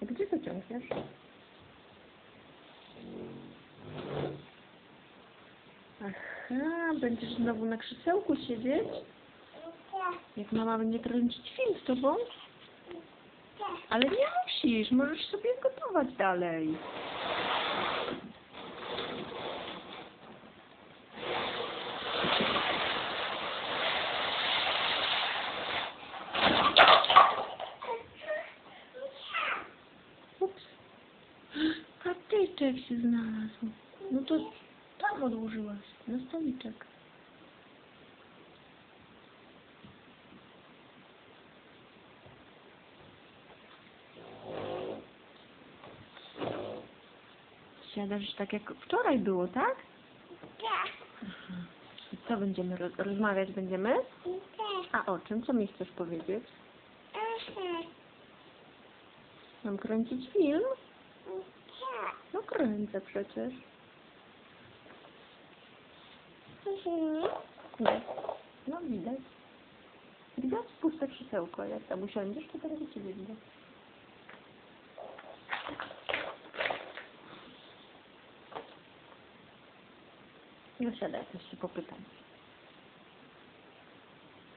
Gdzie to ciągniesz? Aha, będziesz znowu na krzesełku siedzieć? Jak mama będzie kręcić film z tobą? Ale nie musisz, możesz sobie gotować dalej. Ups. Patyczek się znalazł. No to tam odłożyłaś, na stoliczek. Siadasz tak jak wczoraj było, tak? Tak. I co będziemy rozmawiać będziemy? A o czym? Co mi chcesz powiedzieć? Mam kręcić film? No kręcę przecież. Nie. No widać. Widać puste krzesełko. Jak tam usiądziesz, to teraz ciebie widać. No siadaj, coś się popytam.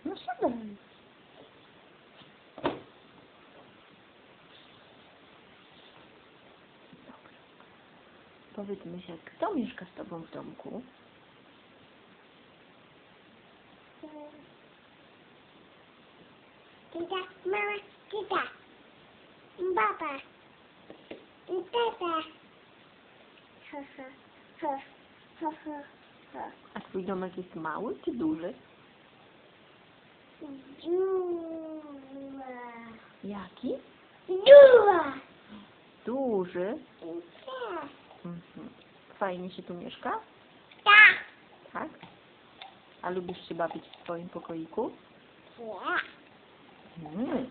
No siadaj. Dobra. Powiedzmy się, kto mieszka z tobą w domku? Tata, mama, tata, baba, tata. Ho, ho, ho, ho, ho, ho. A twój domek jest mały czy duży? Dziura. Jaki? Dziura. Duży. Tak. Mhm. Fajnie się tu mieszka? Tak. Tak? A lubisz się bawić w swoim pokoiku? Tak. Mm.